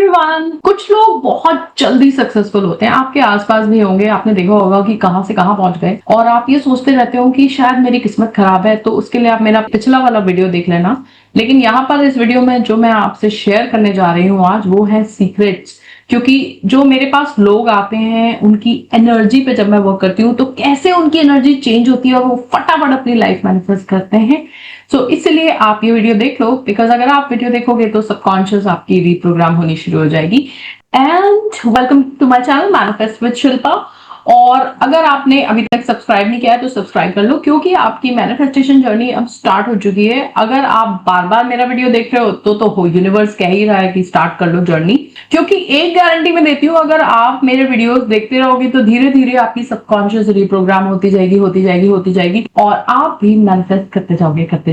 Everyone. कुछ लोग बहुत जल्दी सक्सेसफुल होते हैं, आपके आसपास भी होंगे, आपने देखा होगा कि कहां से कहां पहुंच गए और आप ये सोचते रहते हो कि शायद मेरी किस्मत खराब है, तो उसके लिए आप मेरा पिछला वाला वीडियो देख लेना। लेकिन यहाँ पर इस वीडियो में जो मैं आपसे शेयर करने जा रही हूँ आज, वो है सीक्रेट्स। क्योंकि जो मेरे पास लोग आते हैं उनकी एनर्जी पे जब मैं वर्क करती हूँ तो कैसे उनकी एनर्जी चेंज होती है और वो फटाफट अपनी लाइफ मैनिफेस्ट करते हैं। सो इसलिए आप ये वीडियो देख लो, बिकॉज अगर आप वीडियो देखोगे तो सबकॉन्शियस आपकी रीप्रोग्राम होनी शुरू हो जाएगी। And welcome to my channel manifest with Shilpa. और अगर आपने अभी तक सब्सक्राइब नहीं किया है तो सब्सक्राइब कर लो, क्योंकि आपकी मैनिफेस्टेशन जर्नी अब स्टार्ट हो चुकी है। अगर आप बार बार मेरा वीडियो देख रहे हो तो यूनिवर्स कह ही रहा है कि स्टार्ट कर लो जर्नी। क्योंकि एक गारंटी मैं देती हूँ, अगर आप मेरे वीडियोस देखते रहोगे तो धीरे धीरे आपकी सबकॉन्शियस रीप्रोग्राम होती जाएगी और आप भी मैनिफेस्ट करते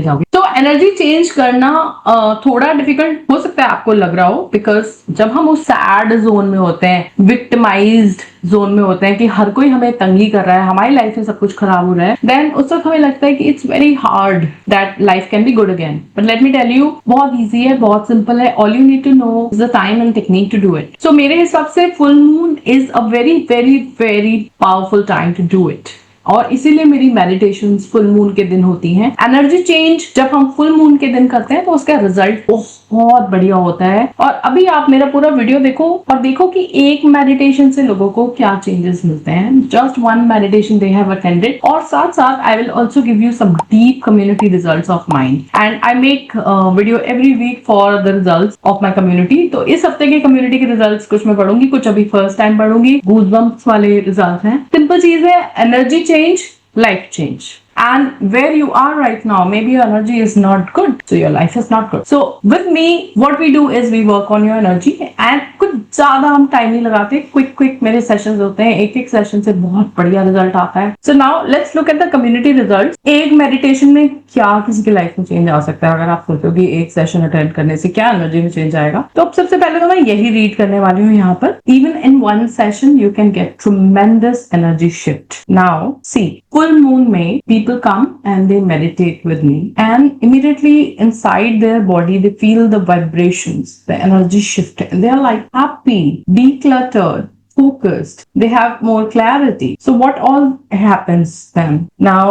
जाओगे। तो एनर्जी चेंज करना थोड़ा डिफिकल्ट हो सकता है आपको लग रहा हो, बिकॉज जब हम उस सैड जोन में होते हैं, विक्टिमाइज्ड जोन में होते हैं कि हर कोई हमें तंगी कर रहा है, हमारी लाइफ में सब कुछ खराब हो रहा है, देन उस वक्त हमें लगता है कि it's very hard that life can be good again. But let me tell you, बहुत इजी है, बहुत सिंपल है। All you need to know the time and technique to do it. So मेरे हिसाब से full moon is a very very very powerful time to do it, और इसीलिए मेरी मेडिटेशंस फुल मून के दिन होती हैं। एनर्जी चेंज जब हम फुल मून के दिन करते हैं तो उसका रिजल्ट बहुत बढ़िया होता है। और अभी आप मेरा पूरा वीडियो देखो और देखो कि एक मेडिटेशन से लोगों को क्या चेंजेस मिलते हैं। Just one meditation they have attended, और साथ साथ I will also give you some deep community results of mind, and I make video every week for the results of my community. तो इस हफ्ते के कम्युनिटी के रिजल्ट्स कुछ मैं पढ़ूंगी, कुछ अभी फर्स्ट टाइम पढ़ूंगी। गूज़बम्प्स वाले रिजल्ट हैं। सिंपल चीज है, energy change, life change. And where you are right now, maybe your energy is not good, so your life is not good. So with me, what we do is we work on your energy, and कुछ ज्यादा हम time नहीं लगाते, quick मेरे sessions होते हैं, एक session से बहुत बढ़िया रिजल्ट आता है। So now let's look at the community results. एक मेडिटेशन में क्या किसी की लाइफ में चेंज आ सकता है? अगर आप सोचो कि एक सेशन अटेंड करने से क्या एनर्जी में चेंज आएगा, तो अब सबसे पहले तो मैं यही रीड करने वाली हूँ यहाँ पर। Even in one session you can get ट्रेमेंडस energy shift. Now see, full moon में people come and they meditate with me, and immediately inside their body they feel the vibrations, the energy shift, and they are like happy, decluttered, focused, they have more clarity. So what all happens then? Now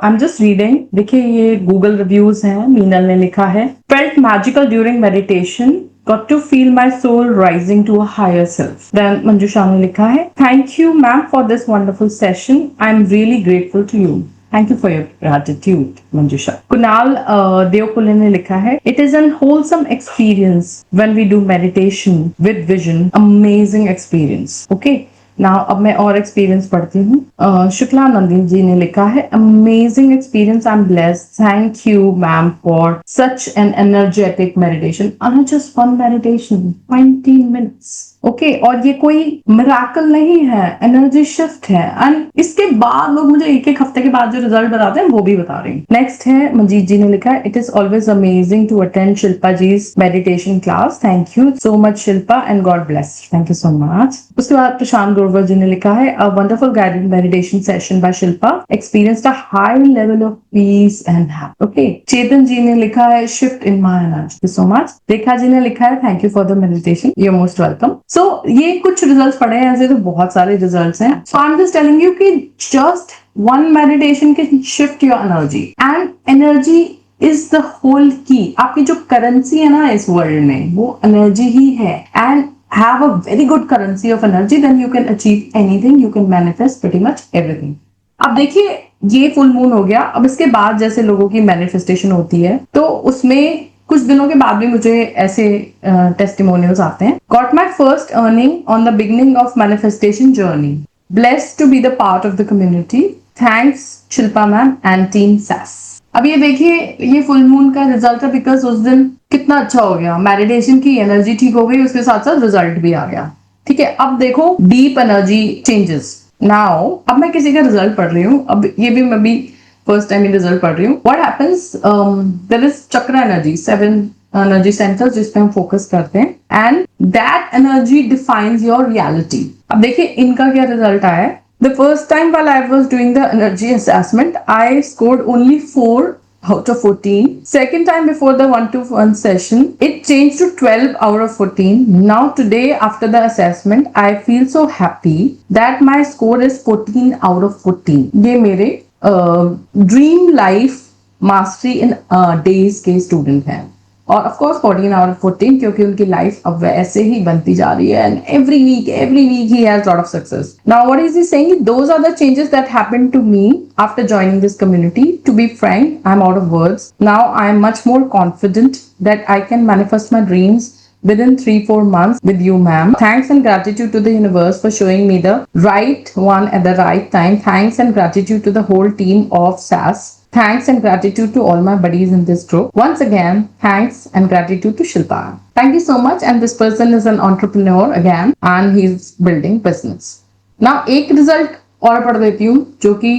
I'm just reading, देखिए ये Google reviews हैं, मीनल ने लिखा है, felt magical during meditation, got to feel my soul rising to a higher self. Then Manjusha ने लिखा है, thank you ma'am for this wonderful session, I'm really grateful to you. Thank you for your gratitude, Manjusha. Kunal Devkule ने लिखा है, it is an wholesome experience when we do meditation with vision. Amazing experience. Okay. Now अब मैं और experience पढ़ती हूँ। शुक्ला नंदिनी जी ने लिखा है, amazing experience, I am blessed, thank you ma'am for such an energetic meditation. Just one meditation 20 minutes. Okay, और ये कोई मिराकल नहीं है, एनर्जी शिफ्ट है। एंड इसके बाद लोग मुझे एक हफ्ते के बाद जो रिजल्ट बताते हैं वो भी बता रहे हैं। नेक्स्ट है मंजीत जी ने लिखा है, it is always amazing to attend Shilpa जी's meditation class, thank you so much Shilpa and God bless, thank you so much. उसके बाद प्रशांत ग्रोवर जी ने लिखा है, a wonderful guided meditation session by Shilpa, experienced a high level of peace and happy. Okay, Chetan ji ने लिखा है, shift in my energy, so much. Rekha ji ने लिखा है, thank you for the meditation, you are most welcome. So ये कुछ results पढ़े हैं, ऐसे तो बहुत सारे रिजल्ट्स हैं। So I am just telling you कि just one meditation can shift your energy, and energy is the whole key. आपकी जो करेंसी है ना इस वर्ल्ड में, वो एनर्जी ही है। And have a very good currency of energy, then you can achieve anything, you can manifest pretty much everything. अब देखिए, ये फुल मून हो गया। अब इसके बाद जैसे लोगों की मैनिफेस्टेशन होती है, तो उसमें कुछ दिनों के बाद भी मुझे ऐसे टेस्टिमोनियल्स आते हैं। Got my first earning on the beginning of manifestation journey, blessed to be the part of the community, thanks Shilpa ma'am and team सैस। अब ये देखिए, ये फुल मून का रिजल्ट है, बिकॉज उस दिन कितना अच्छा हो गया, मेडिटेशन की एनर्जी ठीक हो गई, उसके साथ साथ रिजल्ट भी आ गया। ठीक है, अब देखो डीप एनर्जी चेंजेस। नाउ अब मैं किसी का रिजल्ट पढ़ रही हूँ, अब ये भी मैं भी फर्स्ट टाइम रिजल्ट पढ़ रही हूँ। व्हाट हैपेंस, देयर इज चक्र एनर्जी, 7 एनर्जी सेंटर्स जिस पे हम फोकस करते हैं, and that energy defines your reality. अब देखिए इनका क्या रिजल्ट आया है। The first time while I was doing the energy assessment, I scored only 4 out of 14. Second time before the 1-to-1 session, it changed to 12 out of 14. Now today after the assessment, I feel so happy that my score is 14 out of 14. ये मेरे dream life mastery इन days के student हैं और of course 14 out of 14 क्योंकि उनकी life अब वैसे ही बनती जा रही है and every week he has lot of success. Now what is he saying, those are the changes that happened to me after joining this community. To be frank, I'm out of words. Now I'm much more confident that I can manifest my dreams within 3-4 months with you, ma'am. Thanks and gratitude to the universe for showing me the right one at the right time. Thanks and gratitude to the whole team of SAS. Thanks and gratitude to all my buddies in this group. Once again, thanks and gratitude to Shilpa. Thank you so much. And this person is an entrepreneur again and he's building business. Now, एक result और पढ़ देती हूँ जो कि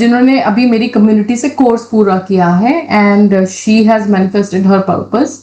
जिन्होंने अभी मेरी कम्युनिटी से कोर्स पूरा किया है and she has manifested her purpose.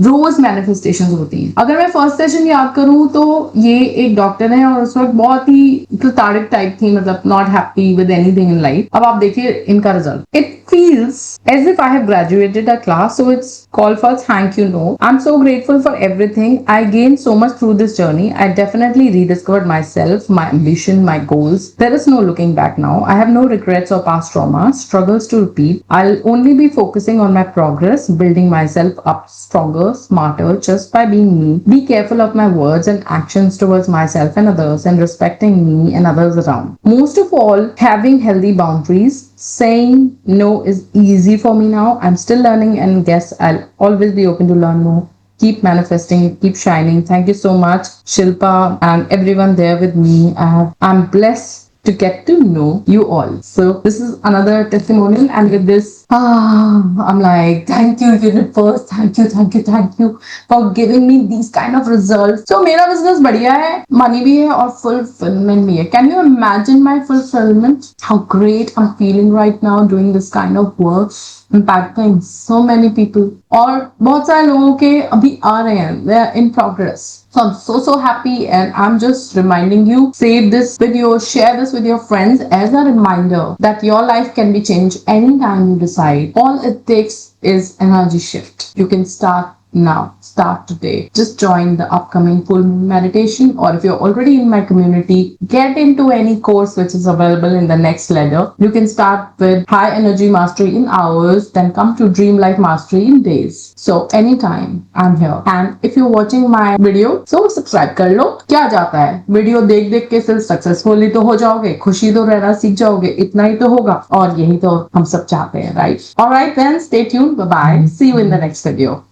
रोज मैनिफेस्टेशंस होती हैं. अगर मैं फर्स्ट सेशन याद करूं तो ये एक डॉक्टर है और उस वक्त बहुत ही क्लेथार्गिक टाइप थी, मतलब not happy with anything in life. अब आप देखिए इनका result. It feels as if I have graduated a class, so it's called for thank you note. I'm so grateful for everything. I gained so much through this journey. I definitely rediscovered myself, my ambition, my goals. There is no looking back now. I have no regrets or past traumas, struggles to repeat. I'll only be focusing on my progress, building myself up stronger, smarter, just by being me. Be careful of my words and actions towards myself and others, and respecting me and others around. Most of all, having healthy boundaries. Saying no is easy for me now. I'm still learning and guess I'll always be open to learn more. Keep manifesting, keep shining. Thank you so much, Shilpa, and everyone there with me. I'm blessed to get to know you all. So this is another testimonial, and with this, I'm like, thank you universe, thank you for giving me these kind of results. So मेरा business बढ़िया है, money भी है और fulfillment भी है. Can you imagine my fulfillment? How great I'm feeling right now doing this kind of work, impacting so many people. और बहुत सारे लोगों के अभी आ रहे हैं, they are in progress. So I'm so happy and I'm just reminding you, save this video, share this with your friends as a reminder that your life can be changed anytime you decide. All it takes is energy shift. You can start now. Start today. Just join the upcoming full moon meditation, or if you're already in my community, get into any course which is available in the next ladder. You can start with high energy mastery in hours, then come to dream life mastery in days. So anytime I'm here. And if you're watching my video, so subscribe कर लो. क्या जाता है, video देख देख के सिर्फ successful ही तो हो जाओगे, खुशी तो रहना सीख जाओगे, इतना ही तो होगा और यही तो हम सब चाहते हैं, right? Alright then, stay tuned. Bye bye. See you in the next video.